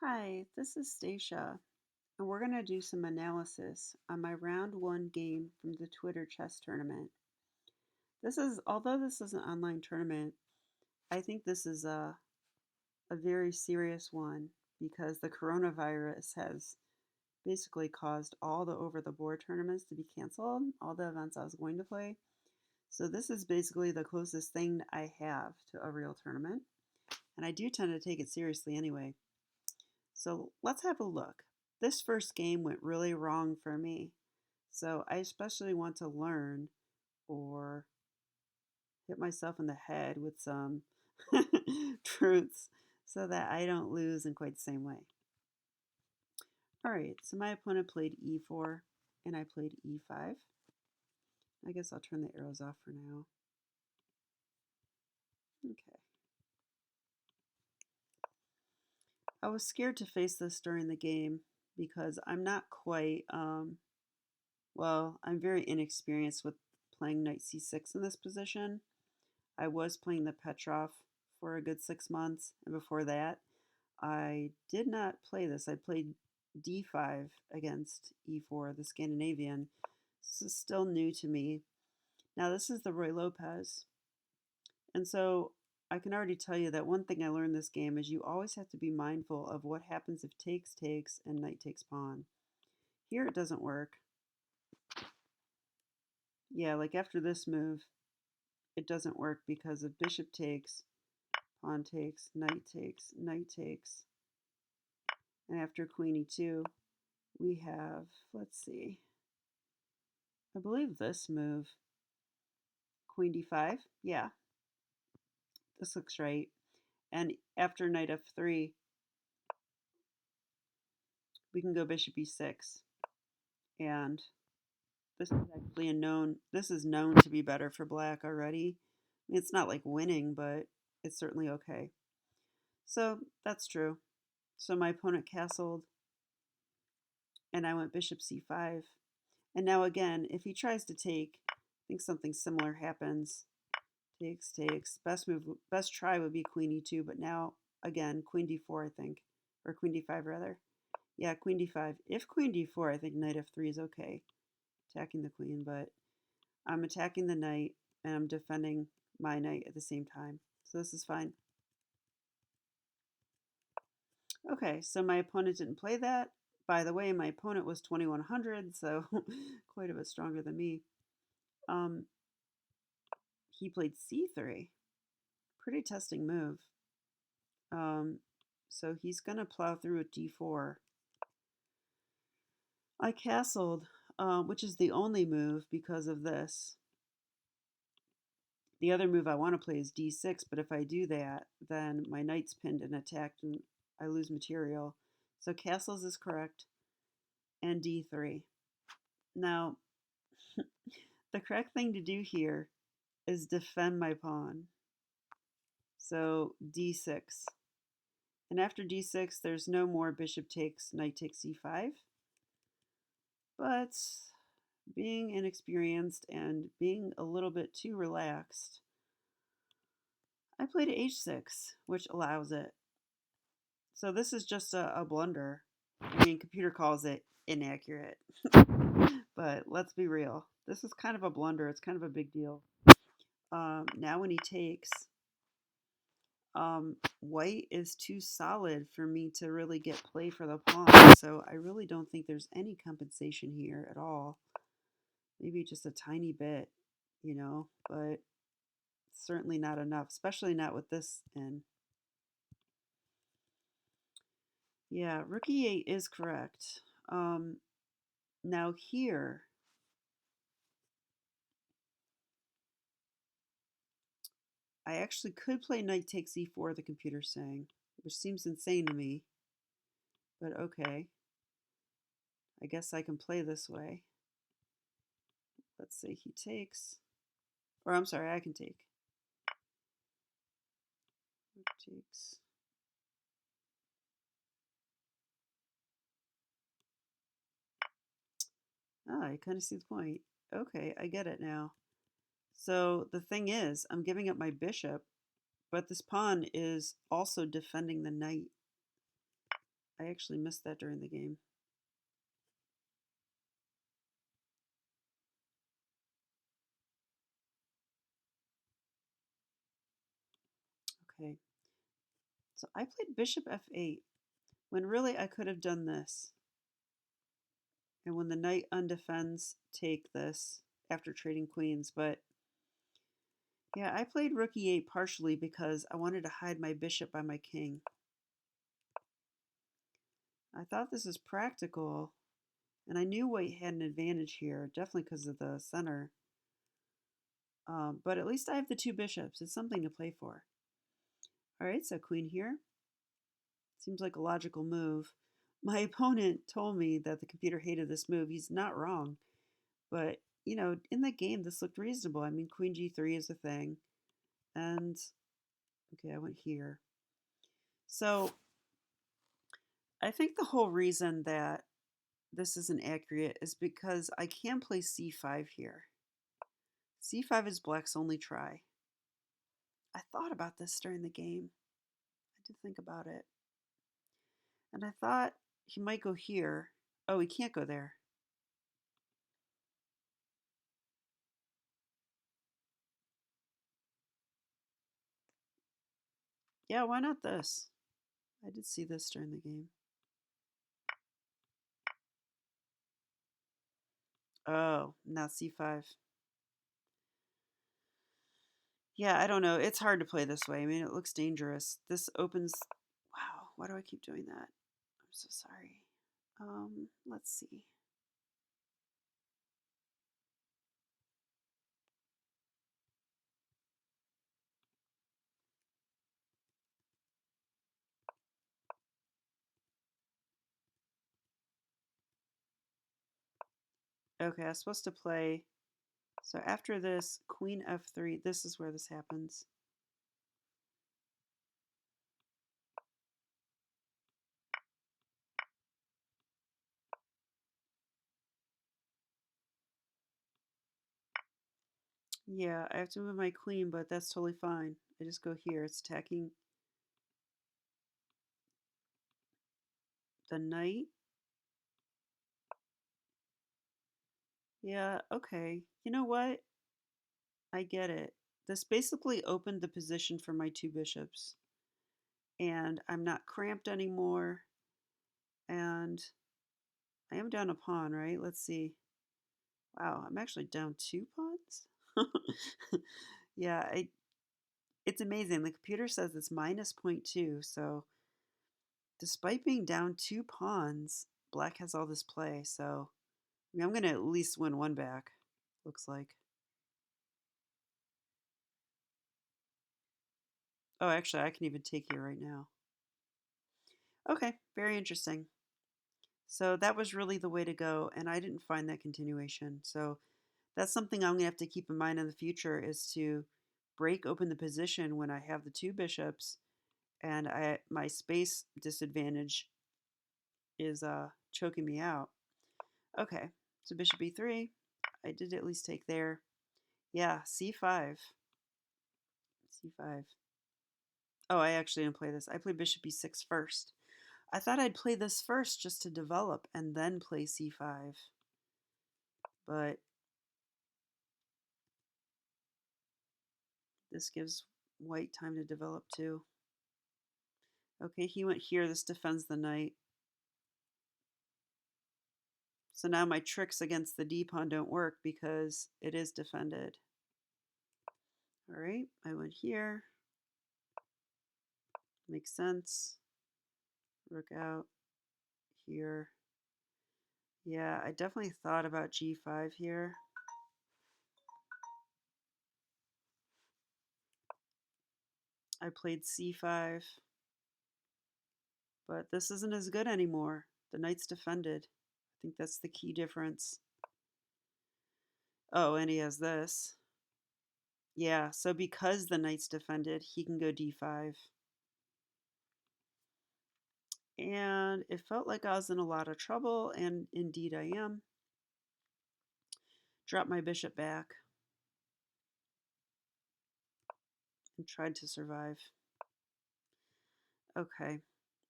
Hi, this is Stacia, and we're going to do some analysis on my round one game from the Twitter chess tournament. Although this is an online tournament, I think this is a very serious one because the coronavirus has basically caused all the over the board tournaments to be canceled, all the events I was going to play. So this is basically the closest thing I have to a real tournament, and I do tend to take it seriously anyway. So let's have a look. This first game went really wrong for me. So I especially want to learn or hit myself in the head with some truths so that I don't lose in quite the same way. All right, so my opponent played e4 and I played e5. I guess I'll turn the arrows off for now. Okay. I was scared to face this during the game because I'm not quite, I'm very inexperienced with playing knight c6 in this position. I was playing the Petrov for a good 6 months, and before that, I did not play this. I played d5 against e4, the Scandinavian. This is still new to me. Now, this is the Ruy Lopez, and so I can already tell you that one thing I learned this game is you always have to be mindful of what happens if takes takes and knight takes pawn. Here it doesn't work. Yeah, like after this move, it doesn't work because of bishop takes, pawn takes, knight takes, knight takes. And after queen e2, we have, let's see, I believe this move, queen d5. Yeah, this looks right. And after knight f3, we can go bishop e6. And this is actually this is known to be better for black already. I mean, it's not like winning, but it's certainly okay. So that's true. So my opponent castled, and I went bishop c5. And now again, if he tries to take, I think something similar happens. Takes, takes. Best try would be queen e2, but now, again, queen d4, I think. Or queen d5, rather. Yeah, queen d5. If queen d4, I think knight f3 is okay. Attacking the queen, but I'm attacking the knight, and I'm defending my knight at the same time. So this is fine. Okay, so my opponent didn't play that. By the way, my opponent was 2100, so quite a bit stronger than me. He played c3. Pretty testing move. So he's going to plow through at d4. I castled, which is the only move because of this. The other move I want to play is d6, but if I do that, then my knight's pinned and attacked and I lose material. So castles is correct, and d3. Now, the correct thing to do here is defend my pawn. So d6. And after d6, there's no more bishop takes, knight takes e5. But being inexperienced and being a little bit too relaxed, I played h6, which allows it. So this is just a blunder. I mean, computer calls it inaccurate. But let's be real. This is kind of a blunder. It's kind of a big deal. Now when he takes, white is too solid for me to really get play for the pawn. So I really don't think there's any compensation here at all. Maybe just a tiny bit, but certainly not enough, especially not with this in. Yeah, rook e8 is correct. Now here, I actually could play knight takes e4, the computer's saying, which seems insane to me, but okay. I guess I can play this way. Let's say he takes, or I'm sorry, I can take. Rook takes. Ah, I kind of see the point. Okay, I get it now. So the thing is, I'm giving up my bishop, but this pawn is also defending the knight. I actually missed that during the game. Okay, so I played bishop f8 when really I could have done this. And when the knight undefends, take this after trading queens. But yeah, I played rook e8 partially because I wanted to hide my bishop by my king. I thought this is practical, and I knew white had an advantage here, definitely because of the center. But at least I have the two bishops. It's something to play for. All right, so queen here. Seems like a logical move. My opponent told me that the computer hated this move. He's not wrong. But, you know, in the game, this looked reasonable. I mean, queen g3 is a thing. And, okay, I went here. So, I think the whole reason that this isn't accurate is because I can play c5 here. c5 is black's only try. I thought about this during the game. I did think about it. And I thought he might go here. Oh, he can't go there. Yeah, why not this? I did see this during the game. Oh, now c5. Yeah, I don't know. It's hard to play this way. I mean, it looks dangerous. This opens... Wow, why do I keep doing that? I'm so sorry. Let's see. Okay, I was supposed to play... So after this, queen f3, this is where this happens. Yeah, I have to move my queen, but that's totally fine. I just go here. It's attacking the knight. Yeah, okay. You know what? I get it. This basically opened the position for my two bishops. And I'm not cramped anymore. And I am down a pawn, right? Let's see. Wow, I'm actually down two pawns? Yeah, it's amazing. The computer says it's minus 0.2, so despite being down two pawns, black has all this play, so I mean, I'm going to at least win one back, looks like. Oh, actually, I can even take here right now. Okay, very interesting. So that was really the way to go, and I didn't find that continuation. So that's something I'm going to have to keep in mind in the future is to break open the position when I have the two bishops and my space disadvantage is choking me out. Okay, so bishop e3. I did at least take there. Yeah, c5. c5. Oh, I actually didn't play this. I played bishop e6 first. I thought I'd play this first just to develop and then play c5. But this gives white time to develop too. Okay, he went here. This defends the knight. So now my tricks against the d-pawn don't work because it is defended. All right, I went here. Makes sense. Rook out here. Yeah, I definitely thought about g5 here. I played c5. But this isn't as good anymore. The knight's defended. I think that's the key difference. Oh, and he has this. Yeah, so because the knight's defended, he can go d5. And it felt like I was in a lot of trouble, and indeed I am. Drop my bishop back and tried to survive. Okay,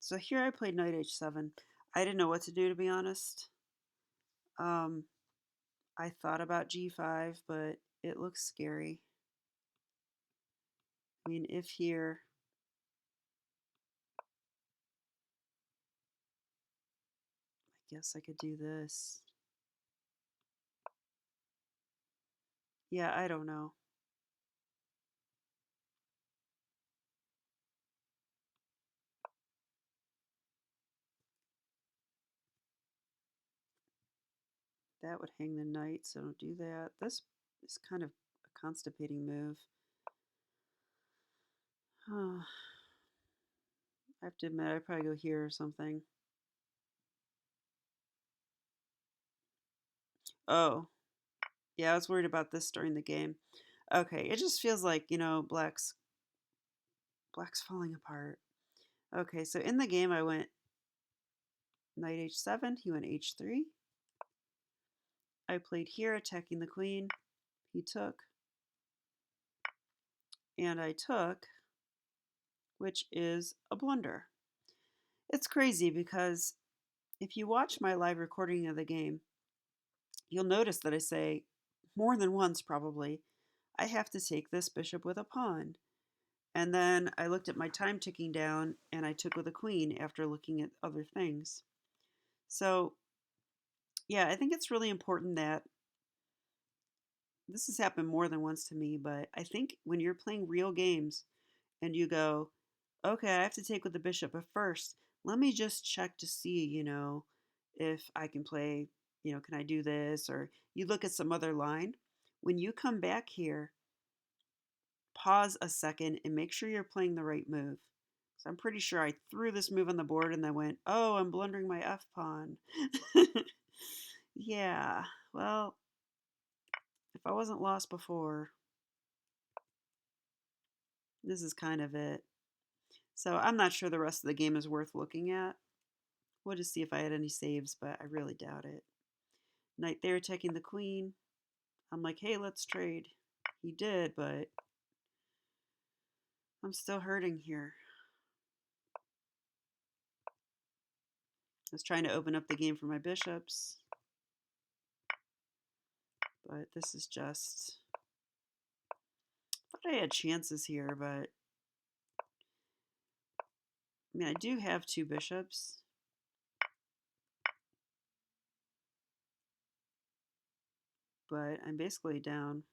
So here I played knight h7. I didn't know what to do, to be honest. Um, I thought about g5, but it looks scary. I mean, if here, I guess I could do this. Yeah, I don't know. That would hang the knight, so don't do that. This is kind of a constipating move. Oh, I have to admit, I'd probably go here or something. Oh, yeah, I was worried about this during the game. Okay, it just feels like, black's falling apart. Okay, so in the game I went knight h7, he went h3. I played here attacking the queen. He took. And I took, which is a blunder. It's crazy because if you watch my live recording of the game, you'll notice that I say more than once probably, I have to take this bishop with a pawn. And then I looked at my time ticking down and I took with a queen after looking at other things. So, yeah, I think it's really important that this has happened more than once to me, but I think when you're playing real games and you go, okay, I have to take with the bishop, but first, let me just check to see, if I can play, can I do this? Or you look at some other line. When you come back here, pause a second and make sure you're playing the right move. So I'm pretty sure I threw this move on the board and then went, oh, I'm blundering my F pawn. Yeah, well, if I wasn't lost before, this is kind of it. So I'm not sure the rest of the game is worth looking at. We'll just see if I had any saves, but I really doubt it. Knight there attacking the queen. I'm like, hey, let's trade. He did, but I'm still hurting here. I was trying to open up the game for my bishops, but this is just... I thought I had chances here, but... I mean, I do have two bishops. But I'm basically down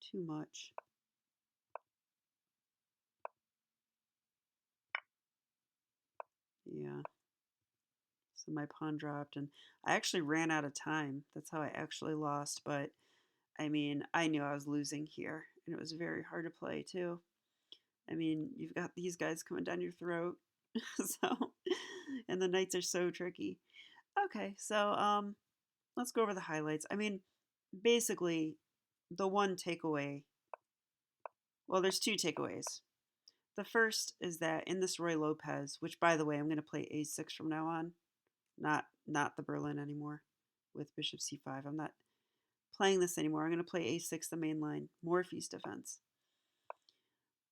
too much. Yeah. So my pawn dropped, and I actually ran out of time. That's how I actually lost, but I mean, I knew I was losing here, and it was very hard to play, too. I mean, you've got these guys coming down your throat, so, and the knights are so tricky. Okay, so let's go over the highlights. I mean, basically, the one takeaway, well, there's two takeaways. The first is that in this Ruy Lopez, which by the way, I'm going to play a6 from now on, not the Berlin anymore with bishop c5. I'm not playing this anymore. I'm going to play a6, the main line, Morphy's defense.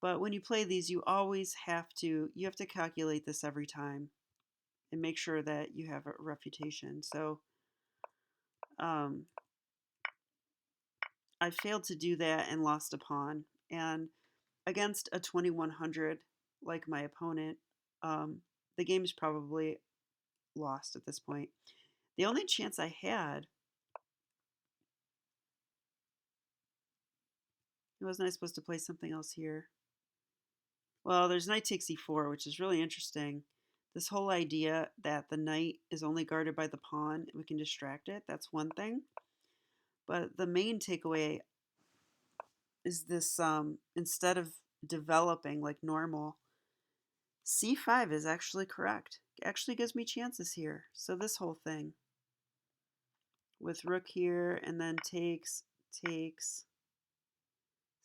But when you play these, you have to calculate this every time and make sure that you have a refutation. So I failed to do that and lost a pawn. And against a 2100 like my opponent, the game is probably lost at this point. The only chance I had, wasn't I supposed to play something else here? Well, there's knight takes e4, which is really interesting. This whole idea that the knight is only guarded by the pawn and we can distract it, that's one thing. But the main takeaway is this, instead of developing like normal, c5 is actually correct. It actually gives me chances here. So this whole thing with rook here and then takes,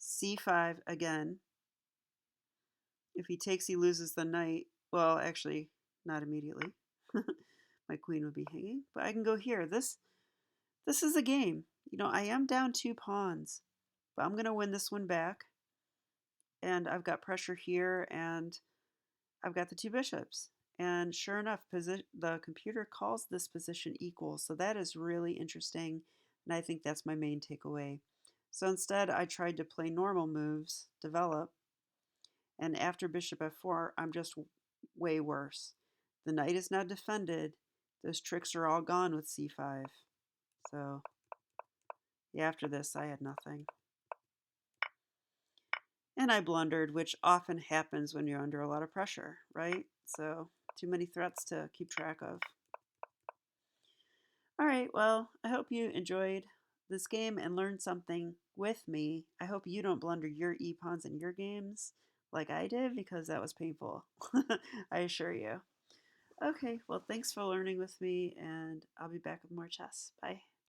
c5 again. If he takes, he loses the knight. Well, actually, not immediately. My queen would be hanging, but I can go here. This is a game. I am down 2 pawns, but I'm going to win this one back. And I've got pressure here, and I've got the two bishops. And sure enough, the computer calls this position equal. So that is really interesting. And I think that's my main takeaway. So instead, I tried to play normal moves, develop, and after bishop f4, I'm just way worse. The knight is now defended. Those tricks are all gone with c5. So yeah, after this, I had nothing. And I blundered, which often happens when you're under a lot of pressure, right? So too many threats to keep track of. All right, well, I hope you enjoyed this game and learned something with me. I hope you don't blunder your e-pawns in your games like I did, because that was painful. I assure you. Okay, well, thanks for learning with me, and I'll be back with more chess. Bye.